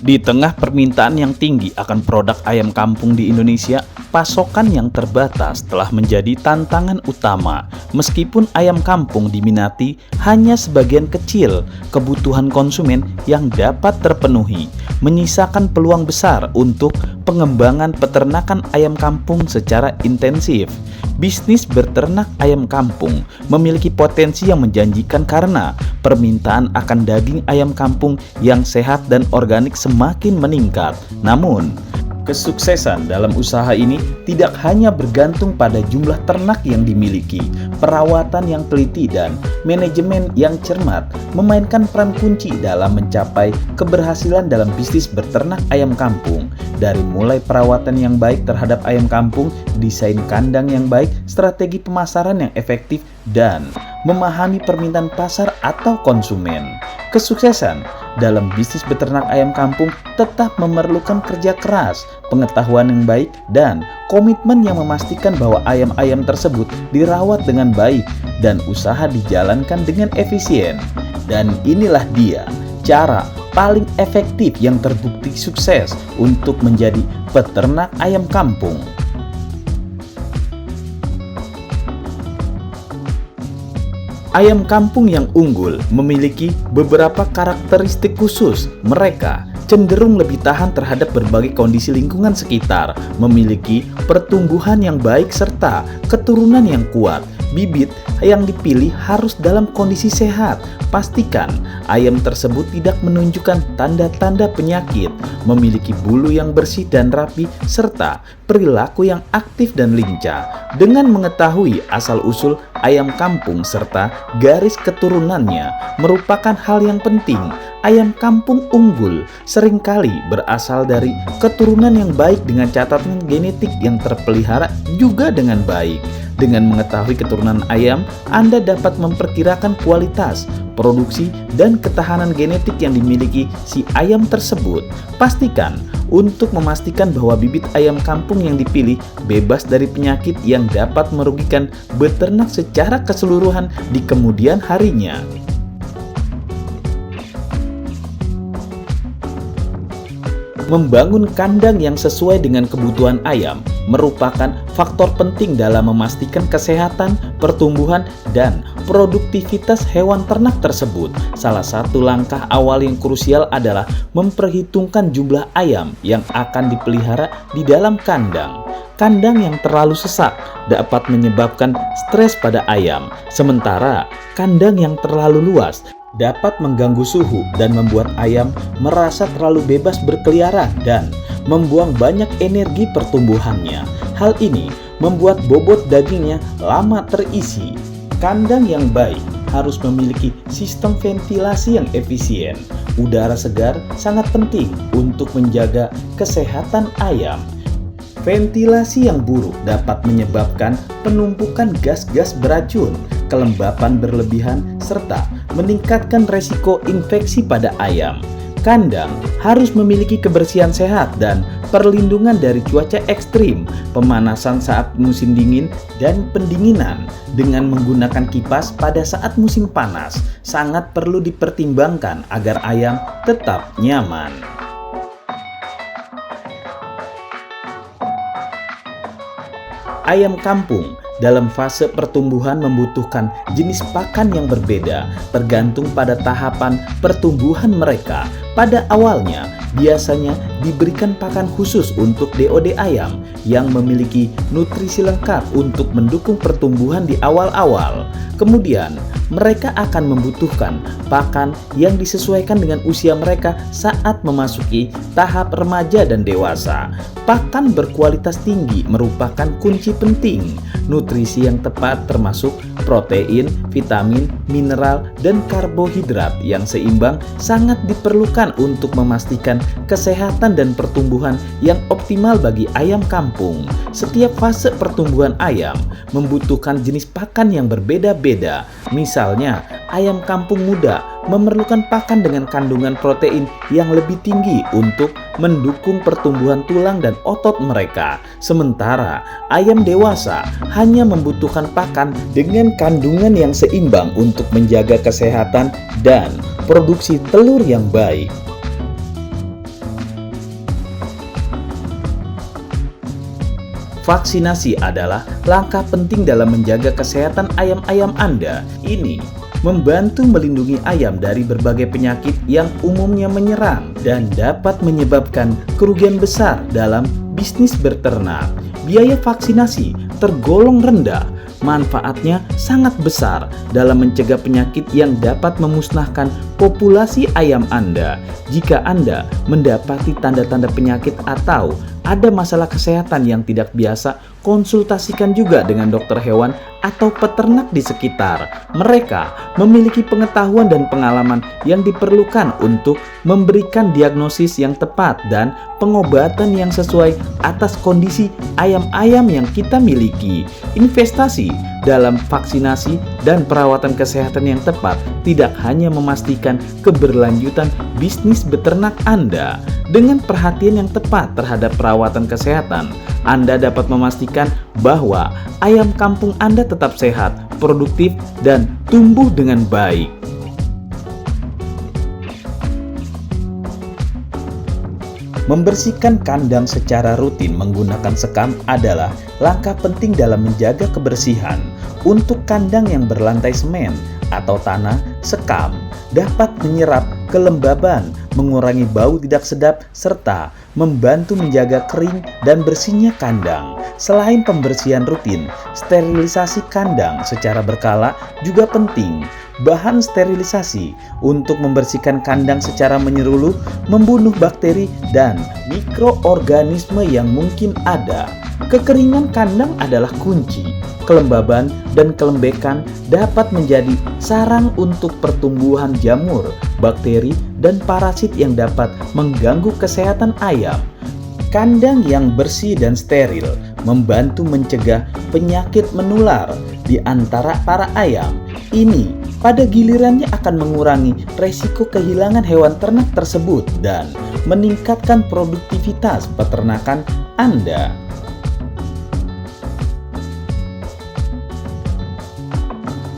Di tengah permintaan yang tinggi akan produk ayam kampung di Indonesia, pasokan yang terbatas telah menjadi tantangan utama. Meskipun ayam kampung diminati, hanya sebagian kecil kebutuhan konsumen yang dapat terpenuhi, menyisakan peluang besar untuk pengembangan peternakan ayam kampung secara intensif. Bisnis beternak ayam kampung memiliki potensi yang menjanjikan karena permintaan akan daging ayam kampung yang sehat dan organik semakin meningkat. Namun, kesuksesan dalam usaha ini tidak hanya bergantung pada jumlah ternak yang dimiliki. Perawatan yang teliti dan manajemen yang cermat memainkan peran kunci dalam mencapai keberhasilan dalam bisnis beternak ayam kampung. Dari mulai perawatan yang baik terhadap ayam kampung, desain kandang yang baik, strategi pemasaran yang efektif, dan memahami permintaan pasar atau konsumen. Kesuksesan dalam bisnis beternak ayam kampung tetap memerlukan kerja keras, pengetahuan yang baik, dan komitmen yang memastikan bahwa ayam-ayam tersebut dirawat dengan baik dan usaha dijalankan dengan efisien. Dan inilah dia cara paling efektif yang terbukti sukses untuk menjadi peternak ayam kampung. Ayam kampung yang unggul memiliki beberapa karakteristik khusus. Mereka cenderung lebih tahan terhadap berbagai kondisi lingkungan sekitar, memiliki pertumbuhan yang baik serta keturunan yang kuat. Bibit yang dipilih harus dalam kondisi sehat. Pastikan ayam tersebut tidak menunjukkan tanda-tanda penyakit, memiliki bulu yang bersih dan rapi, serta perilaku yang aktif dan lincah. Dengan mengetahui asal-usul ayam kampung serta garis keturunannya merupakan hal yang penting. Ayam kampung unggul seringkali berasal dari keturunan yang baik dengan catatan genetik yang terpelihara juga dengan baik. Dengan mengetahui keturunan ayam, Anda dapat memperkirakan kualitas, produksi, dan ketahanan genetik yang dimiliki si ayam tersebut. Pastikan untuk memastikan bahwa bibit ayam kampung yang dipilih bebas dari penyakit yang dapat merugikan beternak secara keseluruhan di kemudian harinya. Membangun kandang yang sesuai dengan kebutuhan ayam merupakan faktor penting dalam memastikan kesehatan, pertumbuhan, dan produktivitas hewan ternak tersebut. Salah satu langkah awal yang krusial adalah memperhitungkan jumlah ayam yang akan dipelihara di dalam kandang. Kandang yang terlalu sesak dapat menyebabkan stres pada ayam, sementara kandang yang terlalu luas dapat mengganggu suhu dan membuat ayam merasa terlalu bebas berkeliaran dan membuang banyak energi pertumbuhannya. Hal ini membuat bobot dagingnya lama terisi. Kandang yang baik harus memiliki sistem ventilasi yang efisien. Udara segar sangat penting untuk menjaga kesehatan ayam. Ventilasi yang buruk dapat menyebabkan penumpukan gas-gas beracun, kelembapan berlebihan, serta meningkatkan resiko infeksi pada ayam. Kandang harus memiliki kebersihan sehat dan perlindungan dari cuaca ekstrim, pemanasan saat musim dingin, dan pendinginan dengan menggunakan kipas pada saat musim panas. Sangat perlu dipertimbangkan agar ayam tetap nyaman. Ayam kampung dalam fase pertumbuhan membutuhkan jenis pakan yang berbeda tergantung pada tahapan pertumbuhan mereka. Pada awalnya, biasanya diberikan pakan khusus untuk DOD ayam yang memiliki nutrisi lengkap untuk mendukung pertumbuhan di awal-awal. Kemudian, mereka akan membutuhkan pakan yang disesuaikan dengan usia mereka saat memasuki tahap remaja dan dewasa. Pakan berkualitas tinggi merupakan kunci penting. Nutrisi yang tepat termasuk protein, vitamin, mineral, dan karbohidrat yang seimbang sangat diperlukan untuk memastikan kesehatan dan pertumbuhan yang optimal bagi ayam kampung. Setiap fase pertumbuhan ayam membutuhkan jenis pakan yang berbeda-beda. Misalnya, ayam kampung muda memerlukan pakan dengan kandungan protein yang lebih tinggi untuk mendukung pertumbuhan tulang dan otot mereka. Sementara ayam dewasa hanya membutuhkan pakan dengan kandungan yang seimbang untuk menjaga kesehatan dan produksi telur yang baik. Vaksinasi adalah langkah penting dalam menjaga kesehatan ayam-ayam Anda. Ini membantu melindungi ayam dari berbagai penyakit yang umumnya menyerang dan dapat menyebabkan kerugian besar dalam bisnis beternak. Biaya vaksinasi tergolong rendah. Manfaatnya sangat besar dalam mencegah penyakit yang dapat memusnahkan populasi ayam Anda. Jika Anda mendapati tanda-tanda penyakit atau ada masalah kesehatan yang tidak biasa, konsultasikan juga dengan dokter hewan atau peternak di sekitar. Mereka memiliki pengetahuan dan pengalaman yang diperlukan untuk memberikan diagnosis yang tepat dan pengobatan yang sesuai atas kondisi ayam-ayam yang kita miliki. Investasi dalam vaksinasi dan perawatan kesehatan yang tepat tidak hanya memastikan keberlanjutan bisnis beternak Anda. Dengan perhatian yang tepat terhadap perawatan kesehatan, Anda dapat memastikan bahwa ayam kampung Anda tetap sehat, produktif, dan tumbuh dengan baik. Membersihkan kandang secara rutin menggunakan sekam adalah langkah penting dalam menjaga kebersihan. Untuk kandang yang berlantai semen atau tanah, sekam dapat menyerap kelembaban, mengurangi bau tidak sedap, serta membantu menjaga kering dan bersihnya kandang. Selain pembersihan rutin, sterilisasi kandang secara berkala juga penting. Bahan sterilisasi untuk membersihkan kandang secara menyeluruh, membunuh bakteri dan mikroorganisme yang mungkin ada. Kekeringan kandang adalah kunci. Kelembaban dan kelembekan dapat menjadi sarang untuk pertumbuhan jamur, bakteri, dan parasit yang dapat mengganggu kesehatan ayam. Kandang yang bersih dan steril membantu mencegah penyakit menular di antara para ayam. Ini pada gilirannya akan mengurangi resiko kehilangan hewan ternak tersebut dan meningkatkan produktivitas peternakan Anda.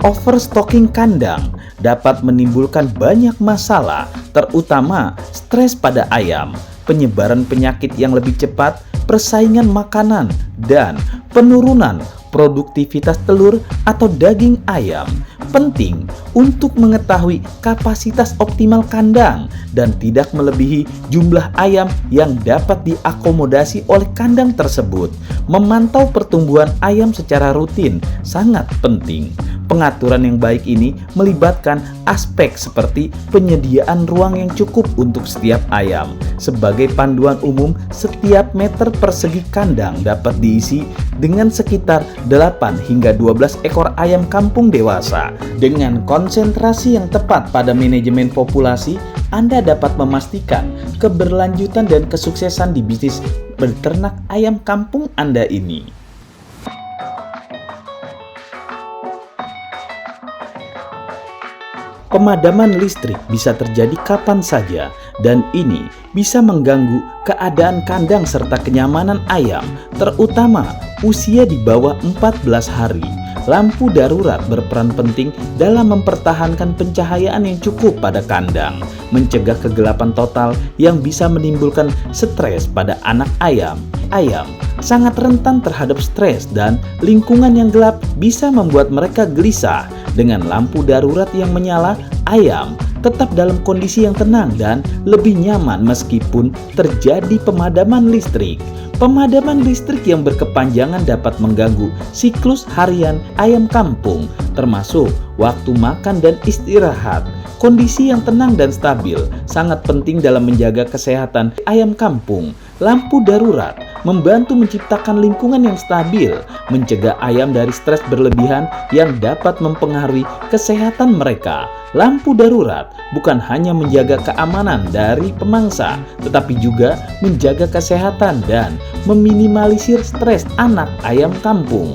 Overstocking kandang dapat menimbulkan banyak masalah, terutama stres pada ayam, penyebaran penyakit yang lebih cepat, persaingan makanan, dan penurunan produktivitas telur atau daging ayam. Penting untuk mengetahui kapasitas optimal kandang dan tidak melebihi jumlah ayam yang dapat diakomodasi oleh kandang tersebut. Memantau pertumbuhan ayam secara rutin sangat penting. Pengaturan yang baik ini melibatkan aspek seperti penyediaan ruang yang cukup untuk setiap ayam. Sebagai panduan umum, setiap meter persegi kandang dapat diisi dengan sekitar 8 hingga 12 ekor ayam kampung dewasa. Dengan konsentrasi yang tepat pada manajemen populasi, Anda dapat memastikan keberlanjutan dan kesuksesan di bisnis beternak ayam kampung Anda ini. Pemadaman listrik bisa terjadi kapan saja, dan ini bisa mengganggu keadaan kandang serta kenyamanan ayam, terutama usia di bawah 14 hari. Lampu darurat berperan penting dalam mempertahankan pencahayaan yang cukup pada kandang, mencegah kegelapan total yang bisa menimbulkan stres pada anak ayam. Ayam sangat rentan terhadap stres dan lingkungan yang gelap bisa membuat mereka gelisah. Dengan lampu darurat yang menyala, ayam tetap dalam kondisi yang tenang dan lebih nyaman meskipun terjadi pemadaman listrik. Pemadaman listrik yang berkepanjangan dapat mengganggu siklus harian ayam kampung, termasuk waktu makan dan istirahat. Kondisi yang tenang dan stabil sangat penting dalam menjaga kesehatan ayam kampung. Lampu darurat membantu menciptakan lingkungan yang stabil, mencegah ayam dari stres berlebihan yang dapat mempengaruhi kesehatan mereka. Lampu darurat bukan hanya menjaga keamanan dari pemangsa, tetapi juga menjaga kesehatan dan meminimalisir stres anak ayam kampung.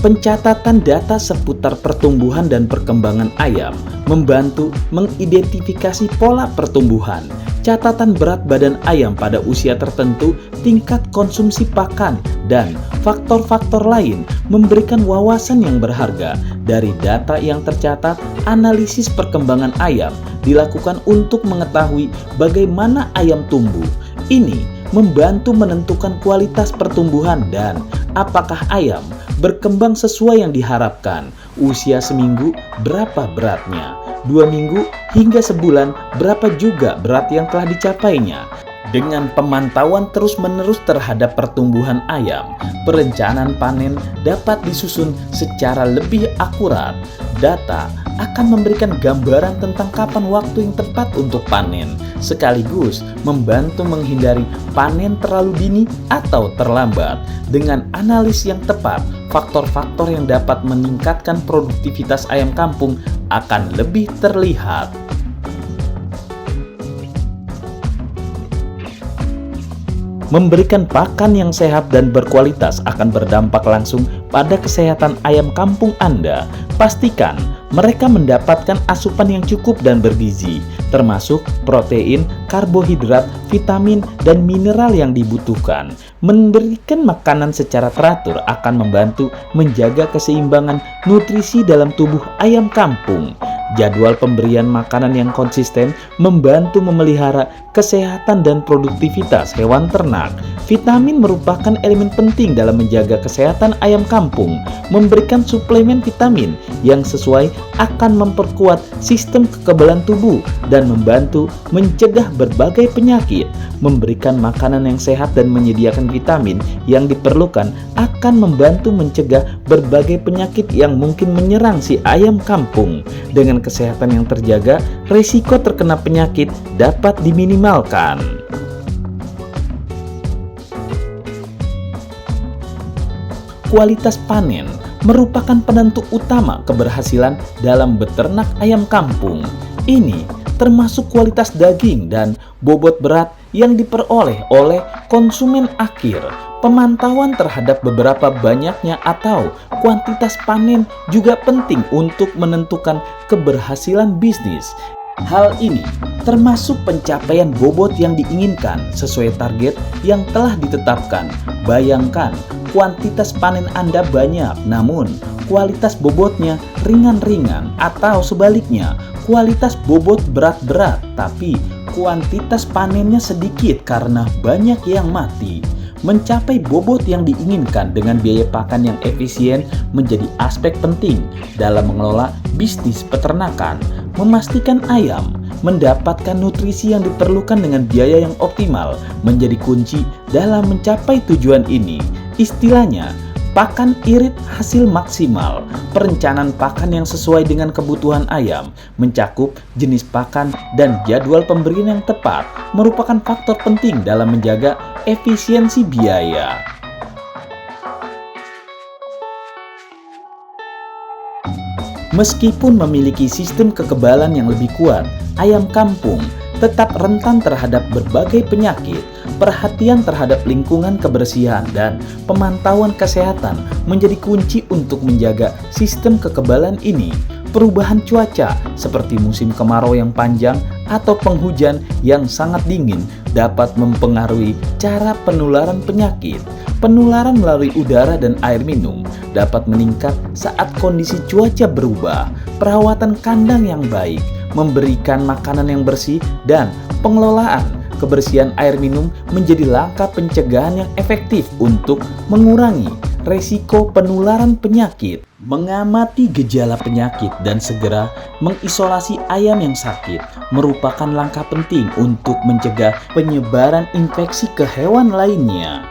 Pencatatan data seputar pertumbuhan dan perkembangan ayam membantu mengidentifikasi pola pertumbuhan, catatan berat badan ayam pada usia tertentu, tingkat konsumsi pakan, dan faktor-faktor lain memberikan wawasan yang berharga. Dari data yang tercatat, analisis perkembangan ayam dilakukan untuk mengetahui bagaimana ayam tumbuh. Ini membantu menentukan kualitas pertumbuhan dan apakah ayam berkembang sesuai yang diharapkan. Usia seminggu, berapa beratnya? 2 minggu hingga sebulan, berapa juga berat yang telah dicapainya? Dengan pemantauan terus-menerus terhadap pertumbuhan ayam, perencanaan panen dapat disusun secara lebih akurat. Data akan memberikan gambaran tentang kapan waktu yang tepat untuk panen, sekaligus membantu menghindari panen terlalu dini atau terlambat. Dengan analis yang tepat, faktor-faktor yang dapat meningkatkan produktivitas ayam kampung akan lebih terlihat. Memberikan pakan yang sehat dan berkualitas akan berdampak langsung pada kesehatan ayam kampung Anda. Pastikan mereka mendapatkan asupan yang cukup dan bergizi, termasuk protein, karbohidrat, vitamin, dan mineral yang dibutuhkan. Memberikan makanan secara teratur akan membantu menjaga keseimbangan nutrisi dalam tubuh ayam kampung. Jadwal pemberian makanan yang konsisten membantu memelihara kesehatan dan produktivitas hewan ternak. Vitamin merupakan elemen penting dalam menjaga kesehatan ayam kampung. Memberikan suplemen vitamin yang sesuai akan memperkuat sistem kekebalan tubuh dan membantu mencegah berbagai penyakit. Memberikan makanan yang sehat dan menyediakan vitamin yang diperlukan akan membantu mencegah berbagai penyakit yang mungkin menyerang si ayam kampung. Dengan kesehatan yang terjaga, risiko terkena penyakit dapat diminimalkan. Kualitas panen merupakan penentu utama keberhasilan dalam beternak ayam kampung. Ini termasuk kualitas daging dan bobot berat yang diperoleh oleh konsumen akhir. Pemantauan terhadap beberapa banyaknya atau kuantitas panen juga penting untuk menentukan keberhasilan bisnis. Hal ini termasuk pencapaian bobot yang diinginkan sesuai target yang telah ditetapkan. Bayangkan, kuantitas panen Anda banyak, namun kualitas bobotnya ringan-ringan, atau sebaliknya, kualitas bobot berat-berat, tapi kuantitas panennya sedikit karena banyak yang mati. Mencapai bobot yang diinginkan dengan biaya pakan yang efisien menjadi aspek penting dalam mengelola bisnis peternakan. Memastikan ayam mendapatkan nutrisi yang diperlukan dengan biaya yang optimal menjadi kunci dalam mencapai tujuan ini. Istilahnya, pakan irit hasil maksimal. Perencanaan pakan yang sesuai dengan kebutuhan ayam, mencakup jenis pakan dan jadwal pemberian yang tepat, merupakan faktor penting dalam menjaga efisiensi biaya. Meskipun memiliki sistem kekebalan yang lebih kuat, ayam kampung tetap rentan terhadap berbagai penyakit. Perhatian terhadap lingkungan kebersihan dan pemantauan kesehatan menjadi kunci untuk menjaga sistem kekebalan ini. Perubahan cuaca seperti musim kemarau yang panjang atau penghujan yang sangat dingin dapat mempengaruhi cara penularan penyakit. Penularan melalui udara dan air minum dapat meningkat saat kondisi cuaca berubah. Perawatan kandang yang baik, memberikan makanan yang bersih, dan pengelolaan kebersihan air minum menjadi langkah pencegahan yang efektif untuk mengurangi resiko penularan penyakit. Mengamati gejala penyakit dan segera mengisolasi ayam yang sakit merupakan langkah penting untuk mencegah penyebaran infeksi ke hewan lainnya.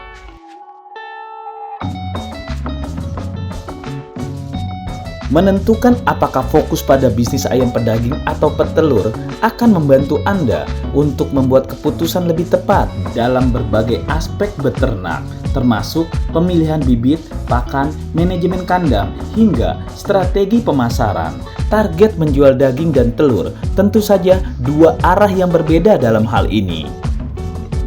Menentukan apakah fokus pada bisnis ayam pedaging atau petelur akan membantu Anda untuk membuat keputusan lebih tepat dalam berbagai aspek beternak, termasuk pemilihan bibit, pakan, manajemen kandang, hingga strategi pemasaran. Target menjual daging dan telur tentu saja dua arah yang berbeda dalam hal ini.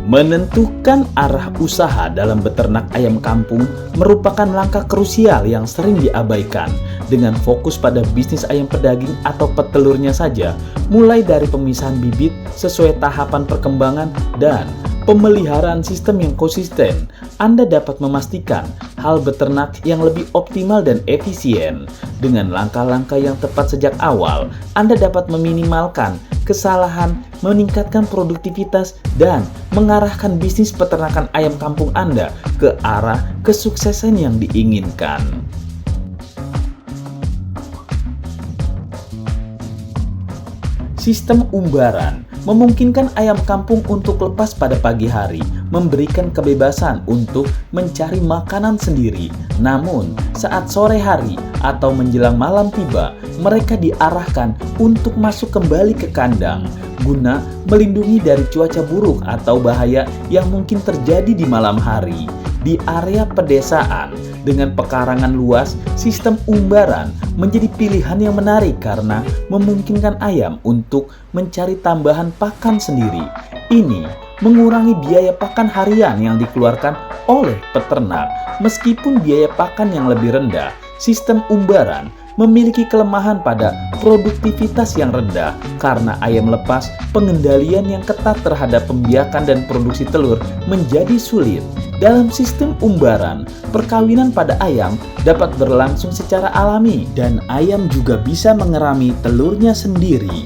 Menentukan arah usaha dalam beternak ayam kampung merupakan langkah krusial yang sering diabaikan. Dengan fokus pada bisnis ayam pedaging atau petelurnya saja, mulai dari pemisahan bibit sesuai tahapan perkembangan dan pemeliharaan sistem yang konsisten, Anda dapat memastikan hal beternak yang lebih optimal dan efisien. Dengan langkah-langkah yang tepat sejak awal, Anda dapat meminimalkan kesalahan, meningkatkan produktivitas, dan mengarahkan bisnis peternakan ayam kampung Anda ke arah kesuksesan yang diinginkan. Sistem umbaran memungkinkan ayam kampung untuk lepas pada pagi hari, memberikan kebebasan untuk mencari makanan sendiri. Namun, saat sore hari atau menjelang malam tiba, mereka diarahkan untuk masuk kembali ke kandang guna melindungi dari cuaca buruk atau bahaya yang mungkin terjadi di malam hari. Di area pedesaan dengan pekarangan luas, sistem umbaran menjadi pilihan yang menarik karena memungkinkan ayam untuk mencari tambahan pakan sendiri. Ini mengurangi biaya pakan harian yang dikeluarkan oleh peternak. Meskipun biaya pakan yang lebih rendah, sistem umbaran memiliki kelemahan pada produktivitas yang rendah karena ayam lepas, pengendalian yang ketat terhadap pembiakan dan produksi telur menjadi sulit. Dalam sistem umbaran, perkawinan pada ayam dapat berlangsung secara alami dan ayam juga bisa mengerami telurnya sendiri.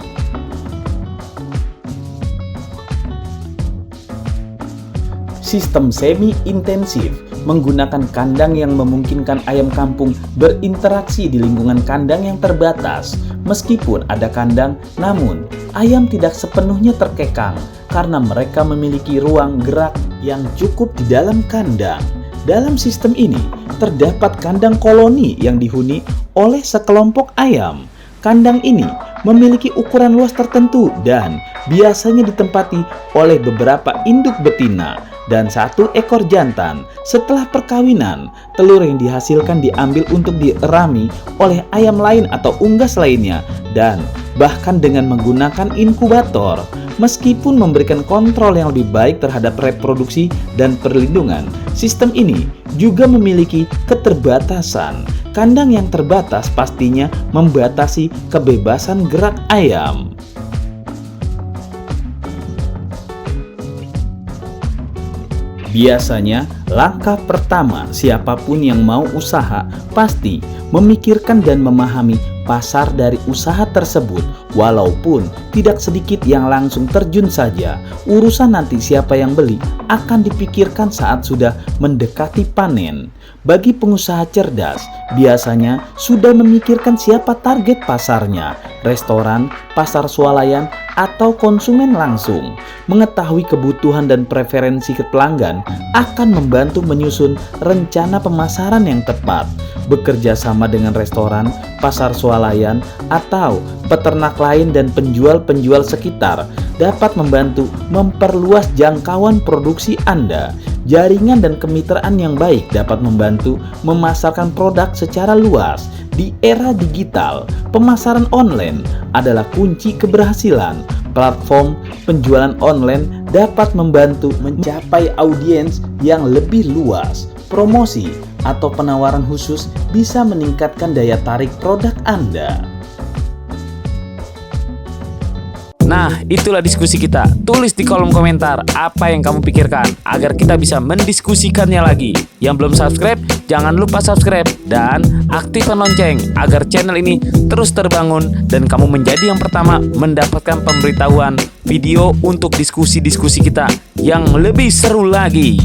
Sistem semi-intensif menggunakan kandang yang memungkinkan ayam kampung berinteraksi di lingkungan kandang yang terbatas. Meskipun ada kandang, namun ayam tidak sepenuhnya terkekang karena mereka memiliki ruang gerak yang cukup di dalam kandang. Dalam sistem ini, terdapat kandang koloni yang dihuni oleh sekelompok ayam. Kandang ini memiliki ukuran luas tertentu dan biasanya ditempati oleh beberapa induk betina dan satu ekor jantan. Setelah perkawinan, telur yang dihasilkan diambil untuk dierami oleh ayam lain atau unggas lainnya dan bahkan dengan menggunakan inkubator. Meskipun memberikan kontrol yang lebih baik terhadap reproduksi dan perlindungan, sistem ini juga memiliki keterbatasan. Kandang yang terbatas pastinya membatasi kebebasan gerak ayam. Biasanya, langkah pertama siapapun yang mau usaha pasti memikirkan dan memahami pasar dari usaha tersebut. Walaupun tidak sedikit yang langsung terjun saja, urusan nanti siapa yang beli akan dipikirkan saat sudah mendekati panen. Bagi pengusaha cerdas, biasanya sudah memikirkan siapa target pasarnya, restoran, pasar swalayan, atau konsumen langsung. Mengetahui kebutuhan dan preferensi pelanggan akan membantu menyusun rencana pemasaran yang tepat. Bekerja sama dengan restoran, pasar swalayan, atau peternak lain dan penjual-penjual sekitar dapat membantu memperluas jangkauan produksi Anda. Jaringan dan kemitraan yang baik dapat membantu memasarkan produk secara luas. Di era digital, pemasaran online adalah kunci keberhasilan. Platform penjualan online dapat membantu mencapai audiens yang lebih luas. Promosi atau penawaran khusus bisa meningkatkan daya tarik produk Anda. Nah, itulah diskusi kita. Tulis di kolom komentar apa yang kamu pikirkan agar kita bisa mendiskusikannya lagi. Yang belum subscribe, jangan lupa subscribe dan aktifkan lonceng agar channel ini terus terbangun dan kamu menjadi yang pertama mendapatkan pemberitahuan video untuk diskusi-diskusi kita yang lebih seru lagi.